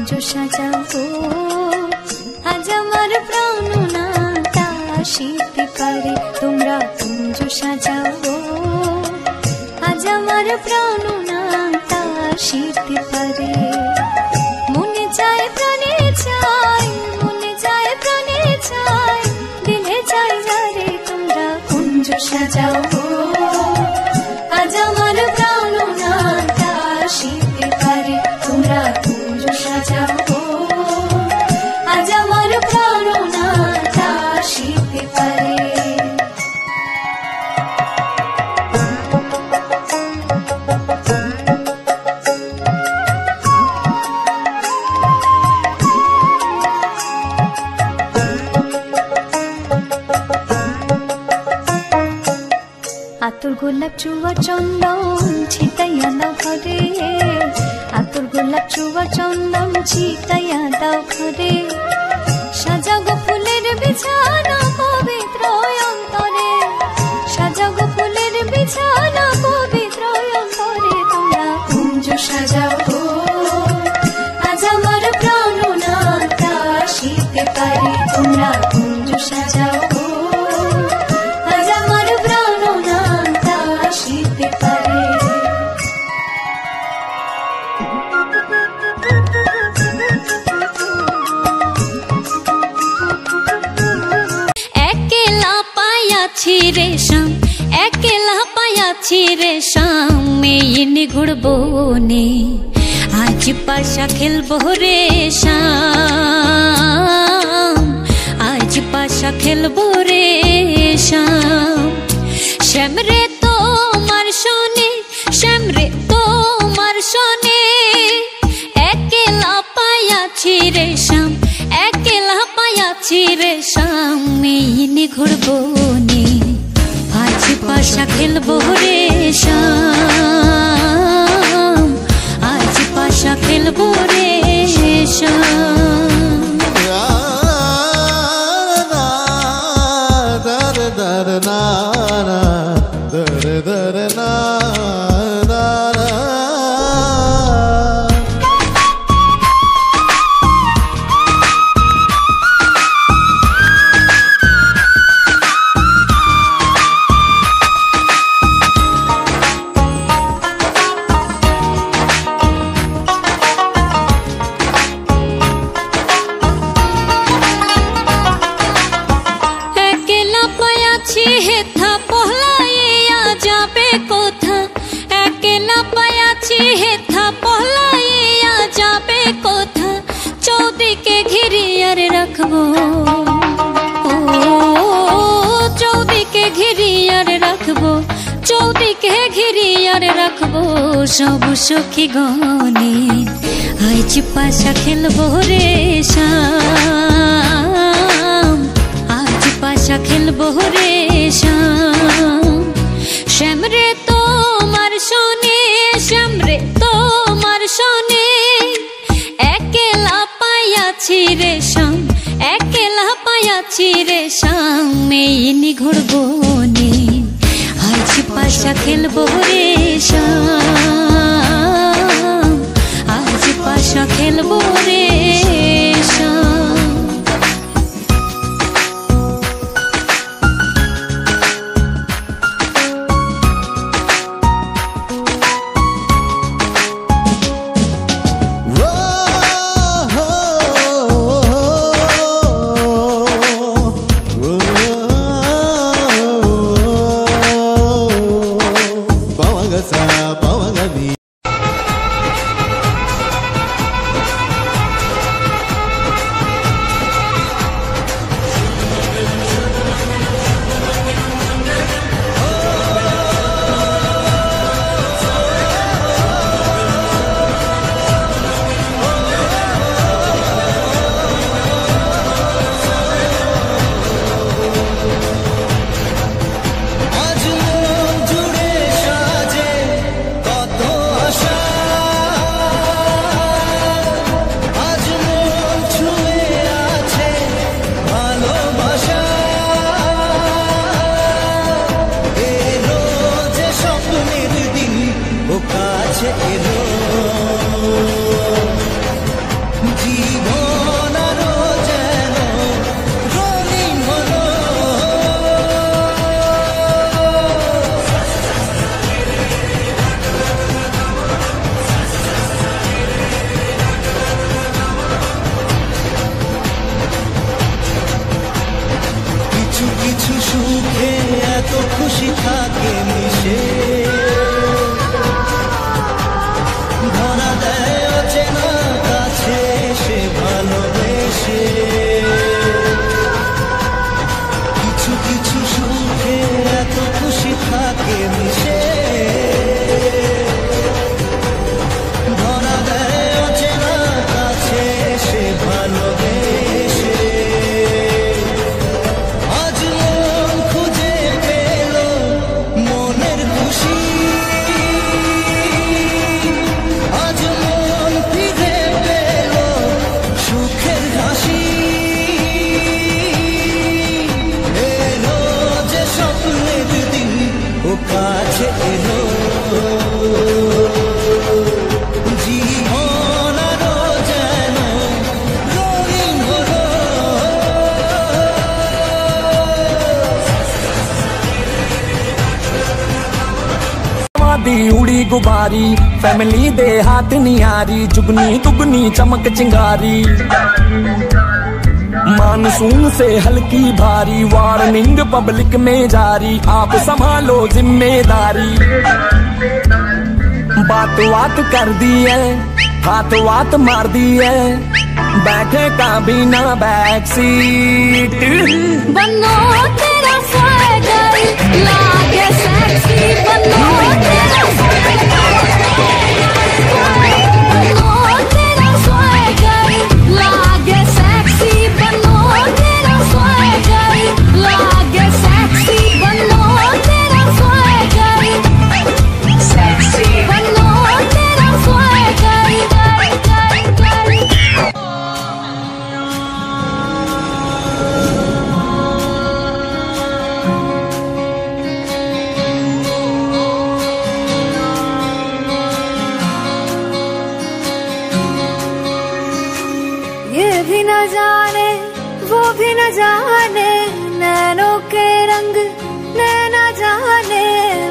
কুঞ্জ সাজাবো আজ আমার প্রাণ না তা আসিতে পারে তোমরা কুঞ্জ সাজাবো আজ আমার প্রাণ না তা আসিতে পারে মনে চায় প্রাণে চায় মনে চায় প্রাণে চায় দিলে চায় যারে তোমরা কুঞ্জ সাজাবো আজ আমার প্রাণ না তা আসিতে পারে তোমরা কুঞ্জ সাজাবো আজ আমার প্রাণ না তা আসিতে পারে আতর গোলাপ চুয়া চন্দন ছিটাইয়া দাও ঘরে আতর গোলাপ চুয়া চন্দন ছিটাইয়া দাও ঘরে সাজাগো ফুলের বিছানা পবিত্র অন্তরে সাজাগো ফুলের বিছানা পবিত্র অন্তরে তোমরা কুঞ্জ সাজাবো আজ আমার প্রাণ না তা আসিতে পারে তোমরা কুঞ্জ সাজাবো আজ আমার প্রাণ না তা আসিতে পারে একলা পায়াছি রেশম একলা পায়াছি রেশম মেয়ে নিগুড় বনে আজ পাশা খেলবো রেশম আজ পাশা খেলবো রেশম শ্যামরে তোমার শোনে শ্যামরে তোমার শোনে একলা পায়াছি রেশম একলা পায়াছি রেশম মেয়ে নিগুড় বনে আজ পাশা খেলবো রেশম আজ পাশা খেলবো রেশম হেথা পহলাইয়া যাবে কোথা একলা পায়াছি হেথা পহলাইয়া যাবে কোথা চৌদিকে ঘিরিয়ার রাখবো ও চৌদিকে ঘিরিয়ার রাখবো চৌদিকে ঘিরিয়ার রাখবো সব সখী গনে আজ পাশা খেলবো রেশম আজ পাশা খেলবো রেশম শ্যামরে তোমার শোনে শ্যামরে তোমার শোনে একলা পায়াছি রেশম একলা পায়াছি রেশম মেয়ে নিগুড় বনে আজ পাশা খেলবো রেশম আজ পাশা খেলবো রেশম ধরা দেয় অচেনা কাছে সে ভালোবেসে। কিছু কিছু সুখে এত খুশি থাকে মিশে, ধরা দেয় অচেনা কাছে সে ভালোবেসে। আজ মন খুঁজে পেল মনের খুশি, আজ মন ফিরে পেল সুখের হাসি। এলো যে স্বপ্নের দিন ও কাছে এলো, জীবন আরো যেন রঙিন হলো। दी उड़ी गुबारी फैमिली दे हाथ नियारी, जुगनी दुगनी चमक चिंगारी। मानसून से हल्की भारी वार्निंग पब्लिक में जारी, आप संभालो जिम्मेदारी। बात बात कर दी है, हाथ वात मार दी है, बैठे का बिना बैक सीट। बनो तेरा स्वैगर लागे सेक्सी, बनो तेरा स्वैगर, बनो तेरा स्वैगर लागे सेक्सी, बनो तेरा स्वैगर लागे सेक्सी, बनो तेरा स्वैगर सेक्सी, बनो तेरा स्वैगर। ये भी न जाने वो भी न जाने, नैनों के रंग नैना जाने।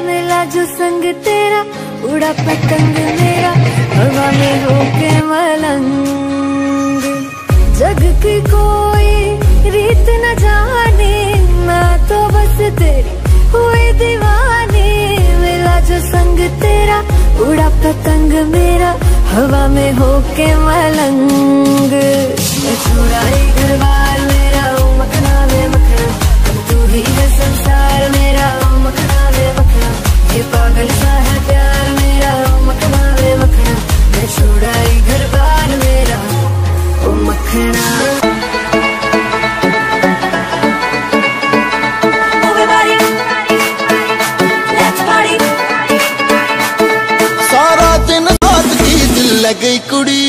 मिला जो संग तेरा उड़ा पतंग मेरा, हवा में होके मलंग। जग की कोई रीत न जाने, मैं तो बस तेरी हुई दीवानी। मिला जो संग तेरा उड़ा पतंग मेरा, हवा में होके मलंग। छोड़ा ही घर बार मेरा, ओ मखना वे मखना, तू ही है संसार मेरा, ओ मखना वे मखना। ये पागल सा है प्यार मेरा, ओ मखना वे मखना। मैं छोड़ा ही घर बार मेरा, ओ मखना। सारा दिन साथ की दिल लग गई कुड़ी,